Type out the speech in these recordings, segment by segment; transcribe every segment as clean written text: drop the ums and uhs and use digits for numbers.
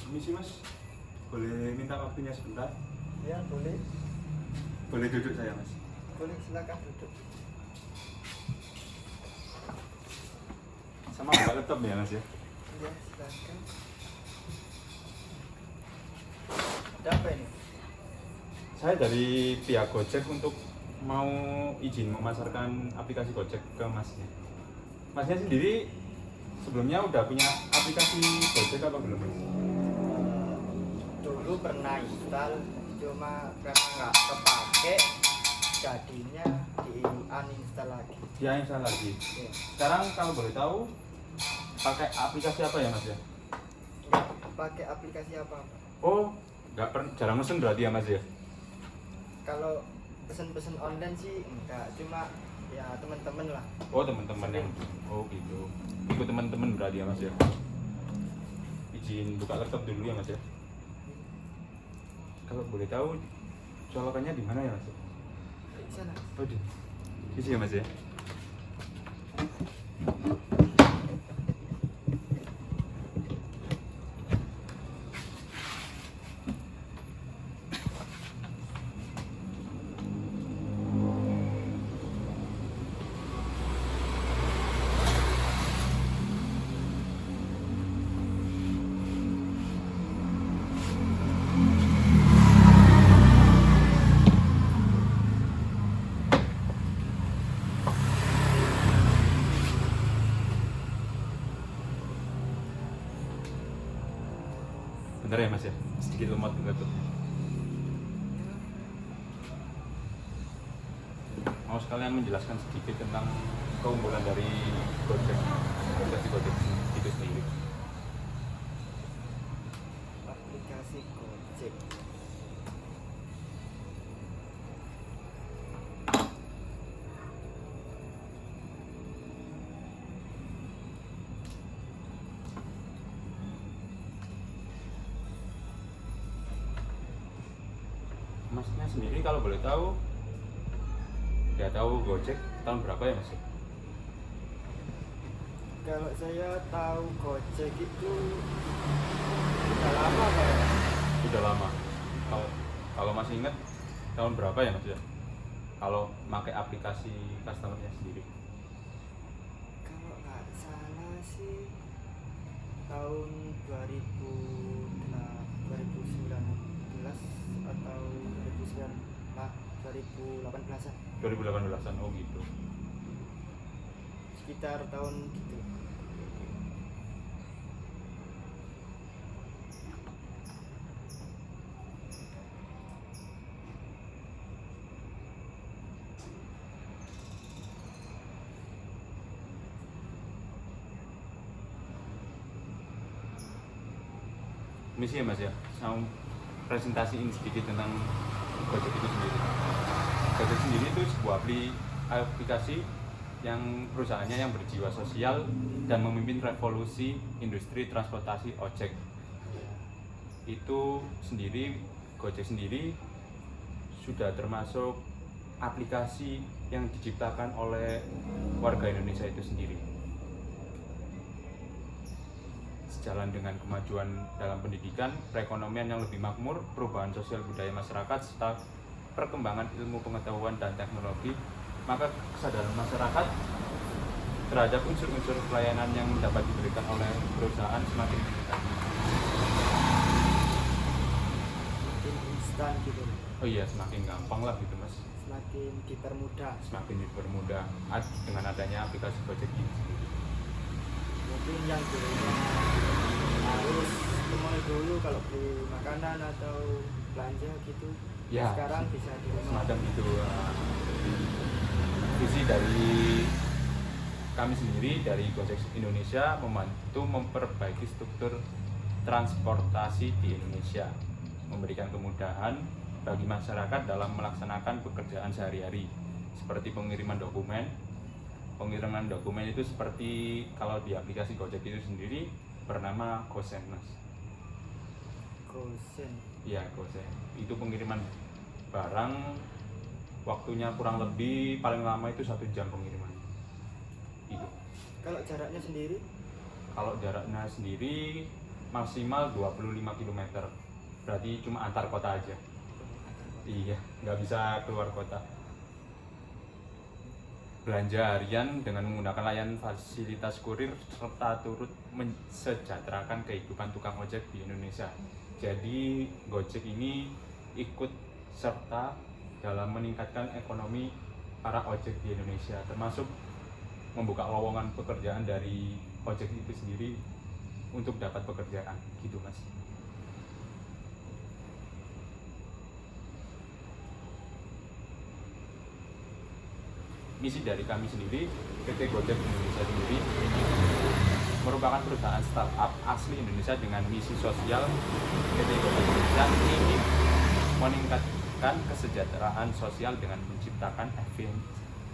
Misi mas, boleh minta waktunya sebentar? Ya boleh, Boleh duduk saya mas? boleh silakan duduk. Sama buka laptop ya mas ya? Ya silakan. Ada apa ini? Saya dari pihak Gojek untuk mau izin memasarkan aplikasi Gojek ke masnya. Masnya sendiri sebelumnya udah punya aplikasi Gojek apa belum mas? Dulu pernah install, cuma karena nggak kepake, jadinya di uninstall lagi. Ya install lagi. Ya. Sekarang kalau boleh tahu pakai aplikasi apa ya mas ya? Nggak pakai aplikasi apa-apa. Oh, jarang mesen berarti ya mas ya? Kalau pesen-pesen online sih enggak, cuma ya teman-teman lah. Oh teman-teman yang, oh gitu. Ikut teman-teman berarti ya mas ya? Izin buka laptop dulu ya mas ya? Kalau boleh tahu colokannya di mana ya mas? Di sana. Oh di sini ya mas ya? Bentar ya mas ya, sedikit lemot laptop. Mau sekalian menjelaskan sedikit tentang keunggulan dari Gojek, aplikasi Gojek itu sendiri. Aplikasi Gojek. Masnya sendiri kalau boleh tahu, ya tahu Gojek tahun berapa ya mas? Kalau saya tahu Gojek itu udah lama kayaknya. Sudah lama. Kalau masih ingat tahun berapa ya mas ya? Kalau pakai aplikasi customernya sendiri. Kalau nggak salah sih tahun 2019 atau 2018-an, 2018-an, oh gitu. sekitar tahun gitu. Misi ya mas ya, saya presentasiin sedikit tentang Gojek itu sendiri. Gojek sendiri itu sebuah aplikasi yang perusahaannya yang berjiwa sosial dan memimpin revolusi industri transportasi ojek. Itu sendiri, Gojek sendiri sudah termasuk aplikasi yang diciptakan oleh warga Indonesia itu sendiri. Sejalan dengan kemajuan dalam pendidikan, perekonomian yang lebih makmur, perubahan sosial budaya masyarakat, serta perkembangan ilmu pengetahuan dan teknologi, maka kesadaran masyarakat terhadap unsur-unsur pelayanan yang dapat diberikan oleh perusahaan semakin meningkat. Semakin instan gitu, Oh iya, semakin gampang lah gitu mas, semakin dipermudah. semakin dipermudah dengan adanya aplikasi Gojek ini sendiri. Mungkin yang dulunya harus ke mall dulu kalau beli makanan atau belanja gitu, Ya, sekarang bisa di rumah. semacam itu. Visi dari kami sendiri dari Gojek Indonesia membantu memperbaiki struktur transportasi di Indonesia, memberikan kemudahan bagi masyarakat dalam melaksanakan pekerjaan sehari-hari seperti pengiriman dokumen. Pengiriman dokumen itu seperti kalau di aplikasi Gojek itu sendiri bernama Gosen mas. Gosen. Iya Gosen. Itu pengiriman barang, waktunya kurang lebih paling lama itu 1 jam pengiriman. Itu. Kalau jaraknya sendiri Kalau jaraknya sendiri maksimal 25 km. Berarti cuma antar kota aja. Iya, nggak bisa keluar kota. Belanja harian dengan menggunakan layanan fasilitas kurir serta turut mensejahterakan kehidupan tukang ojek di Indonesia. Jadi Gojek ini ikut serta dalam meningkatkan ekonomi para ojek di Indonesia, termasuk membuka lowongan pekerjaan dari ojek itu sendiri untuk dapat pekerjaan, gitu Mas. Misi dari kami sendiri, PT Gojek Indonesia sendiri merupakan perusahaan startup asli Indonesia dengan misi sosial. PT Gojek Indonesia ingin meningkatkan kesejahteraan sosial dengan menciptakan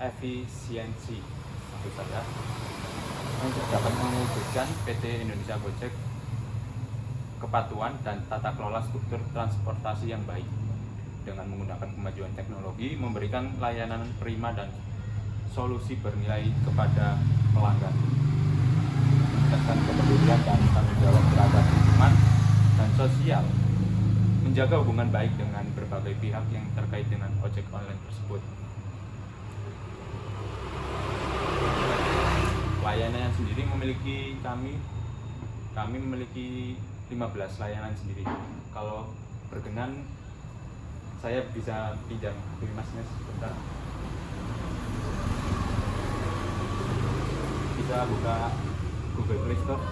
efisiensi, maksud saya, untuk dapat mewujudkan PT Indonesia Gojek kepatuhan dan tata kelola struktur transportasi yang baik dengan menggunakan kemajuan teknologi, memberikan layanan prima dan solusi bernilai kepada pelanggan, meningkatkan kepedulian dan tanggung jawab terhadap lingkungan dan sosial, menjaga hubungan baik dengan berbagai pihak yang terkait dengan ojek online tersebut. Layanan sendiri kami memiliki 15 layanan sendiri. Kalau berkenan saya bisa pinjam HP Masnya sebentar. Bisa buka Google Play Store,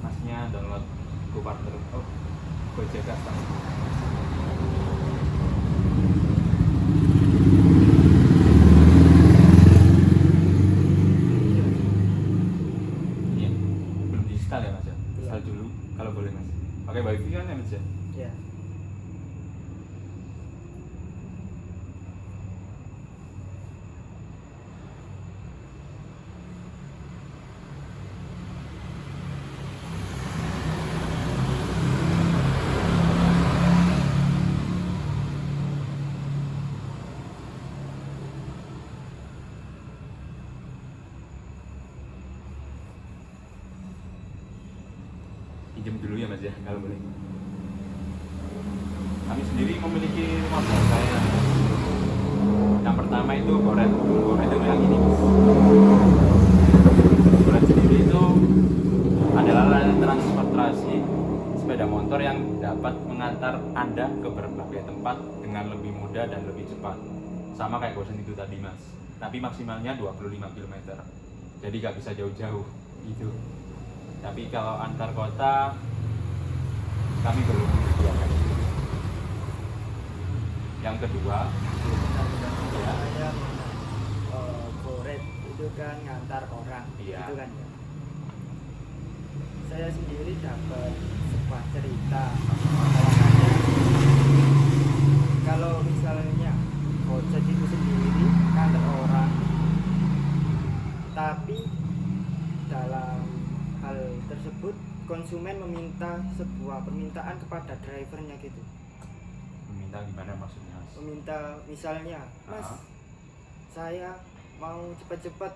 Masnya download GoPartner, Gojek Customer. Iya, belum diinstal ya Mas ya? Install dulu kalau boleh Mas. Pakai wifi kan ya Mas ya? Iya. Pinjam dulu ya Mas ya, kalau boleh. Kami sendiri memiliki 15 layanan. Yang pertama itu Goret. Goret itu yang ini Mas. Goret sendiri itu adalah layanan transportasi sepeda motor yang dapat mengantar Anda ke berbagai tempat dengan lebih mudah dan lebih cepat. Sama kayak Gosen itu tadi Mas, tapi maksimalnya 25 km. Jadi gak bisa jauh-jauh gitu. Tapi kalau antar kota kami belum menyediakan. Yang kedua, ya, Saya Goret itu kan ngantar orang, Iya. itu kan ya. Saya sendiri dapat sebuah cerita pengalamannya. Kalau misalnya Gojek itu sendiri ngantar orang, tapi dalam hal tersebut konsumen meminta sebuah permintaan kepada drivernya gitu. meminta gimana maksudnya Mas? Meminta misalnya, Mas, saya mau cepat-cepat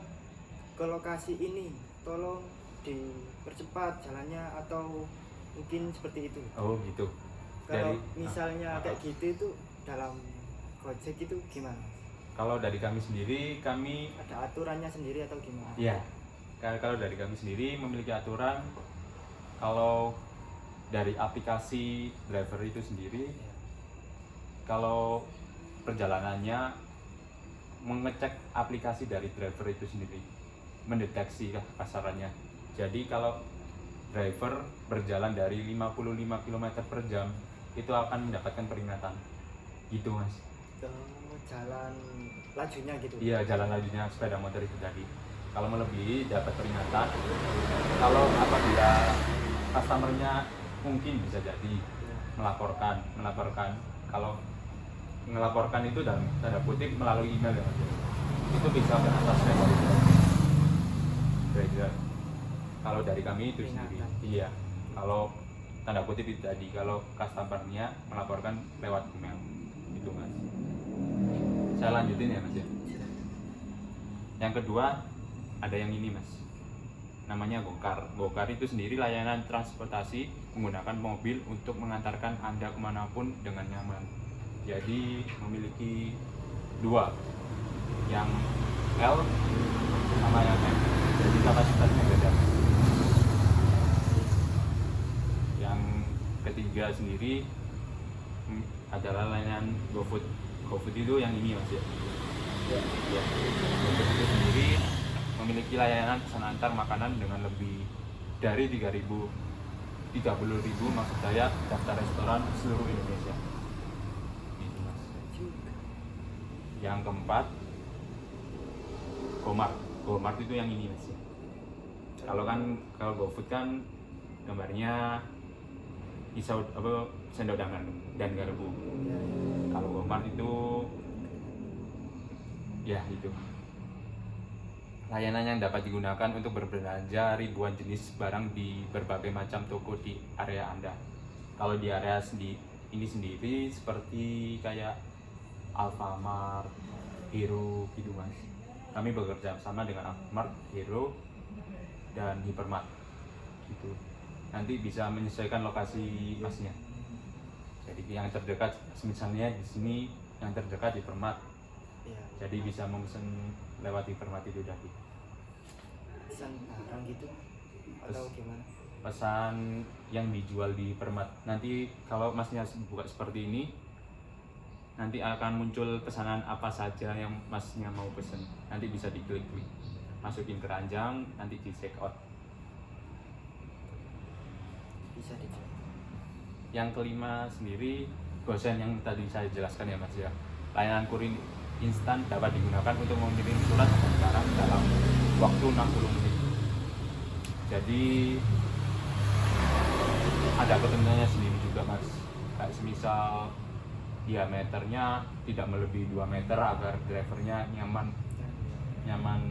ke lokasi ini, tolong dipercepat jalannya, atau mungkin seperti itu. Oh gitu. Kalau misalnya kayak gitu itu dalam Gojek itu gimana? Kalau dari kami sendiri, kami Ada aturannya sendiri atau gimana? ya, kalau dari kami sendiri memiliki aturan. Kalau dari aplikasi driver itu sendiri, kalau perjalanannya mengecek aplikasi dari driver itu sendiri, mendeteksi lah kasarannya. Jadi kalau driver berjalan dari 55 km per jam itu akan mendapatkan peringatan gitu Mas. Jalan lajunya gitu. Iya, jalan lajunya sepeda motor itu tadi. Kalau melebihi dapat peringatan. Kalau apabila customernya mungkin bisa jadi melaporkan. Kalau melaporkan itu dalam tanda kutip melalui email ya Mas. Itu bisa ke atas level itu. Kira-kira. Kalau dari kami itu sendiri. Iya. Kalau tanda kutip itu tadi, kalau customernya melaporkan lewat email itu Mas. Saya lanjutin ya Mas ya. Yang kedua ada yang ini Mas, namanya Gokar. Gokar itu sendiri layanan transportasi menggunakan mobil untuk mengantarkan Anda kemanapun dengan nyaman. Jadi memiliki dua, yang L sama yang M. Jadi kapasitasnya beda. Yang ketiga sendiri adalah layanan GoFood. GoFood itu yang ini Mas ya. Ya. GoFood itu sendiri memiliki layanan pesan antar makanan dengan lebih dari 30.000 maksud saya daftar restoran seluruh Indonesia. Gitu, Mas. Yang keempat, Gomart. Gomart itu yang ini Mas. Kalau GoFood kan gambarnya pisau sendok dan garpu. Kalau Gomart itu ya itu layanan yang dapat digunakan untuk berbelanja ribuan jenis barang di berbagai macam toko di area Anda. Kalau di area ini sendiri seperti kayak Alfamart, Hero gitu Mas. Kami bekerja sama dengan Alfamart, Hero, dan Hypermart gitu. Nanti bisa menyesuaikan lokasi Masnya. Jadi yang terdekat, misalnya di sini yang terdekat Hypermart. Jadi bisa memesan lewat Hypermart itu tadi. Pesan barang gitu atau gimana? Pesan yang dijual di Hypermart. Nanti kalau Masnya buka seperti ini, nanti akan muncul pesanan apa saja yang Masnya mau pesen. Nanti bisa diklik, masukin keranjang, nanti di check out. Bisa dicek. Yang kelima sendiri, Gosen yang tadi saya jelaskan ya Mas ya. Layanan kurir instan dapat digunakan untuk mengirim surat atau barang dalam waktu 60 menit. Jadi ada ketentuannya sendiri juga Mas. Kayak semisal diameternya tidak melebihi 2 meter agar drivernya nyaman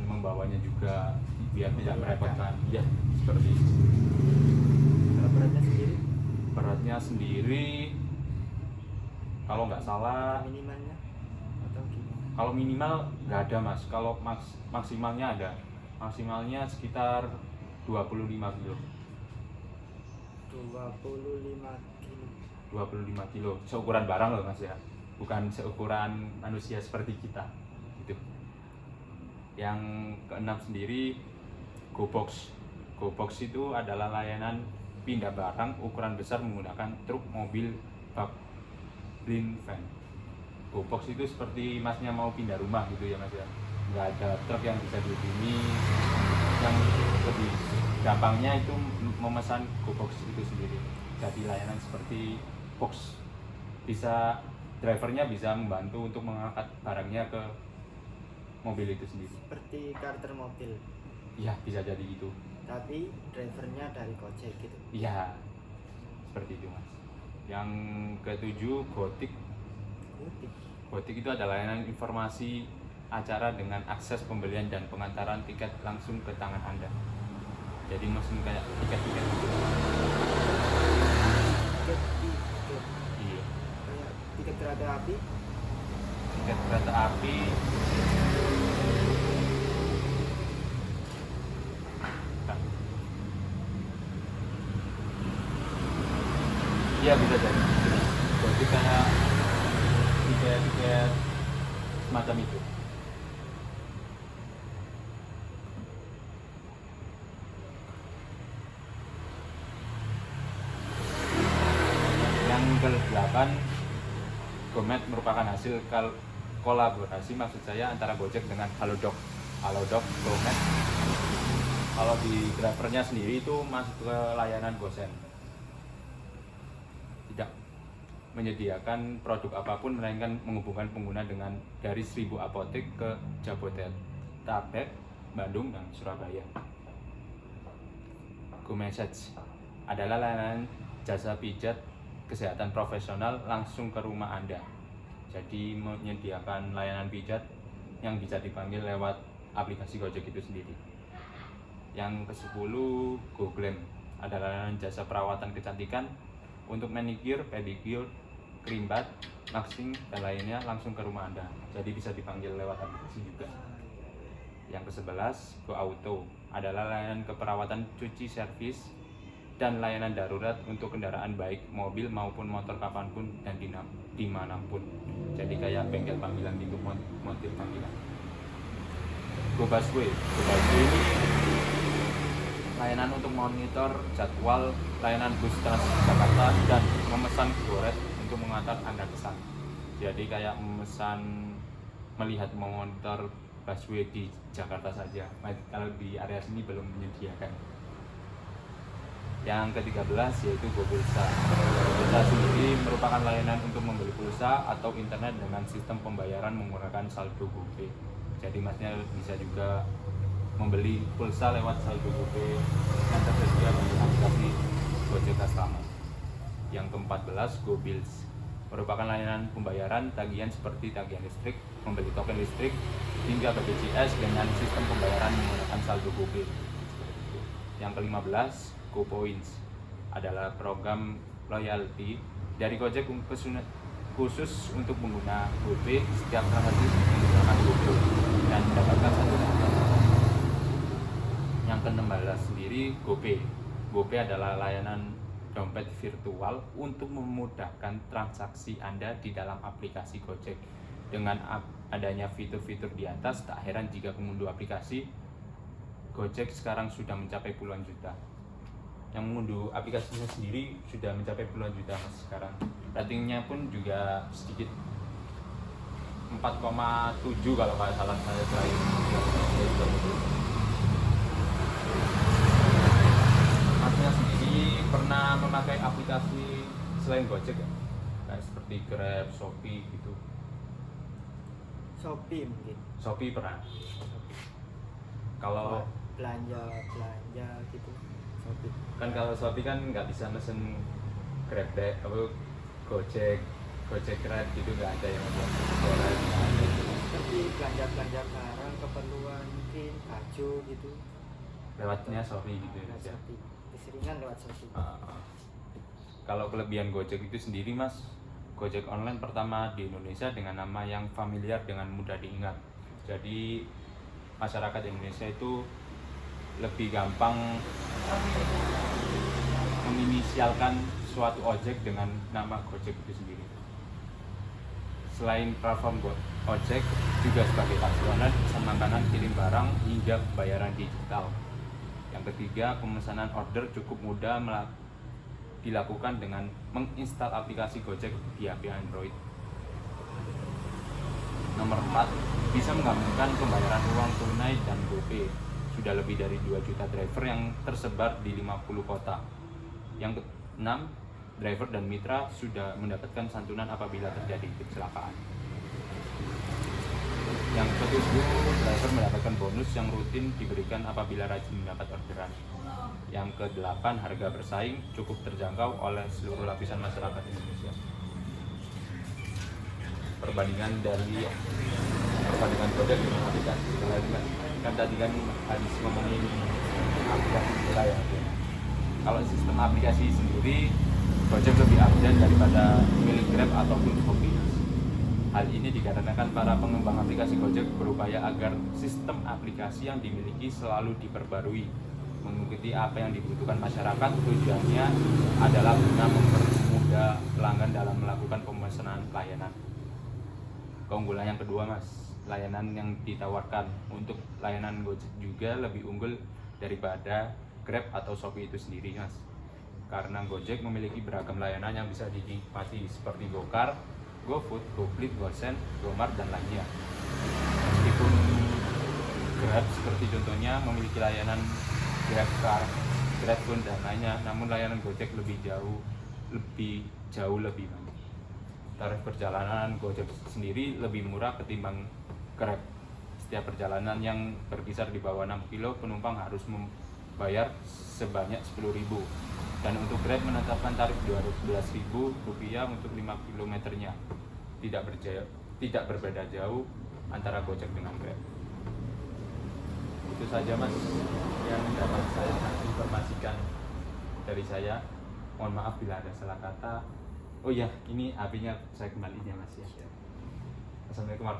membawanya juga biar tidak merepotkan. Ya, seperti itu. Kalau beratnya sendiri kalau nggak salah minimalnya atau gimana? kalau minimal nggak ada Mas. Kalau maksimalnya ada. Maksimalnya sekitar 25 kilo. 25 kilo. Seukuran barang loh Mas ya. Bukan seukuran manusia seperti kita. Gitu. Yang keenam sendiri GoBox. GoBox itu adalah layanan pindah barang ukuran besar menggunakan truk, mobil, bak, blind van. GoBox itu seperti Masnya mau pindah rumah gitu ya Mas ya. Nggak ada truk yang bisa dihubungi. Yang lebih gampangnya itu memesan GoBox itu sendiri. Jadi layanan seperti box, drivernya bisa membantu untuk mengangkat barangnya ke mobil itu sendiri. Seperti karter mobil. Iya, bisa jadi gitu. Tapi drivernya dari Gojek gitu. Iya, seperti itu Mas. Yang ketujuh, Gotik. Gotik itu adalah layanan informasi acara dengan akses pembelian dan pengantaran tiket langsung ke tangan Anda. Jadi langsung kayak tiket-tiket gitu. Tiket. Iya. Kayak tiket kereta api. Tiket kereta api. Iya bisa jadi. Jadi kayak tiket semacam itu. Yang ke-8, Gomet merupakan hasil kolaborasi maksud saya antara Gojek dengan Halodoc. Halodoc, Gomet. Kalau di drivernya sendiri itu masuk ke layanan Gosen. Tidak menyediakan produk apapun melainkan menghubungkan pengguna dengan dari 1000 apotek ke Jabodetabek, Bandung, dan Surabaya. GoMessage adalah layanan jasa pijat kesehatan profesional langsung ke rumah Anda. Jadi menyediakan layanan pijat yang bisa dipanggil lewat aplikasi Gojek itu sendiri. Yang ke-10, GoGlam adalah layanan jasa perawatan kecantikan untuk manicure, pedicure, krimbat, waxing, dan lainnya langsung ke rumah Anda. Jadi bisa dipanggil lewat aplikasi juga. Yang ke-11, GoAuto adalah layanan keperawatan cuci servis dan layanan darurat untuk kendaraan baik mobil maupun motor kapanpun dan dimanapun. Jadi kayak bengkel panggilan gitu, montir panggilan. GoBusway ini layanan untuk monitor jadwal layanan bus Transjakarta dan memesan GoRed untuk mengantar Anda ke sana. Jadi kayak melihat memonitor busway di Jakarta saja. Kalau di area sini belum menyediakan. Yang ke-13 yaitu GoPulsa. GoPulsa sendiri merupakan layanan untuk membeli pulsa atau internet dengan sistem pembayaran menggunakan saldo GoPay. Jadi masnya bisa juga membeli pulsa lewat saldo GoPay yang tersedia di aplikasi Gojek Customer. Yang ke-14 GoBills merupakan layanan pembayaran tagihan seperti tagihan listrik, membeli token listrik, hingga BPJS dengan sistem pembayaran menggunakan saldo GoPay. Yang ke-15 GoPoints adalah program loyalty dari Gojek khusus untuk pengguna GoPay setiap transaksi menggunakan GoPay dan mendapatkan satu poin. Yang ke-16 sendiri GoPay. GoPay adalah layanan dompet virtual untuk memudahkan transaksi Anda di dalam aplikasi Gojek. Dengan adanya fitur-fitur di atas, tak heran jika pengunduh aplikasi Gojek sekarang sudah mencapai puluhan juta. Yang mengunduh aplikasinya sendiri sudah mencapai puluhan juta mas sekarang. Ratingnya pun juga sedikit 4,7 kalau nggak salah saya terakhir. Masnya sendiri pernah memakai aplikasi selain Gojek ya? Kayak seperti Grab, Shopee gitu. Shopee mungkin. Shopee pernah. Kalau belanja gitu. Shopee. Kan kalau Shopee kan nggak bisa mesen Grab deh, kalau Gojek Grab gitu nggak ada yang buat jualan. Tapi belanja barang keperluan mungkin baju gitu. Lewatnya Shopee gitu Lewat ya. Shopee. Keseringan lewat Shopee. Kalau kelebihan Gojek itu sendiri mas, Gojek online pertama di Indonesia dengan nama yang familiar dengan mudah diingat. Jadi masyarakat Indonesia itu lebih gampang menginisialkan suatu ojek dengan nama Gojek itu sendiri. Selain platform ojek, juga sebagai taksi online, pesan makanan, kirim barang, hingga pembayaran digital. Yang ketiga, pemesanan order cukup mudah dilakukan dengan menginstal aplikasi Gojek di HP Android. Nomor 4, bisa menggabungkan pembayaran uang tunai dan GoPay. Sudah lebih dari 2 juta driver yang tersebar di 50 kota. Yang ke-6, driver dan mitra sudah mendapatkan santunan apabila terjadi kecelakaan. Yang ke-7, driver mendapatkan bonus yang rutin diberikan apabila rajin mendapat orderan. Yang ke-8, harga bersaing cukup terjangkau oleh seluruh lapisan masyarakat Indonesia. Perbandingan Gojek dengan aplikasi lainnya. Kan tadi kan habis ngomongin aplikasi kita ya. Kalau sistem aplikasi sendiri, Gojek lebih update daripada milik Grab ataupun Shopee. Hal ini dikarenakan para pengembang aplikasi Gojek berupaya agar sistem aplikasi yang dimiliki selalu diperbarui, mengikuti apa yang dibutuhkan masyarakat. Tujuannya adalah guna mempermudah pelanggan dalam melakukan pemesanan layanan. Keunggulan yang kedua mas, layanan yang ditawarkan untuk layanan Gojek juga lebih unggul daripada Grab atau Shopee itu sendiri mas. Karena Gojek memiliki beragam layanan yang bisa dinikmati seperti GoCar, GoFood, GoFleet, GoSend, GoMart dan lainnya. Meskipun Grab seperti contohnya memiliki layanan GrabCar, GrabPhone dan lainnya, namun layanan Gojek lebih jauh lebih banyak. Tarif perjalanan Gojek sendiri lebih murah ketimbang Grab. Setiap perjalanan yang berkisar di bawah 6 kilo, penumpang harus membayar sebanyak 10.000. Dan untuk Grab menetapkan tarif Rp12.000 untuk 5 kilometernya. Tidak berbeda jauh antara Gojek dengan Grab. Itu saja mas yang dapat saya informasikan dari saya. Mohon maaf bila ada salah kata. Oh iya, ini HP-nya saya kembaliin ya mas ya. Assalamualaikum warahmatullahi wabarakatuh.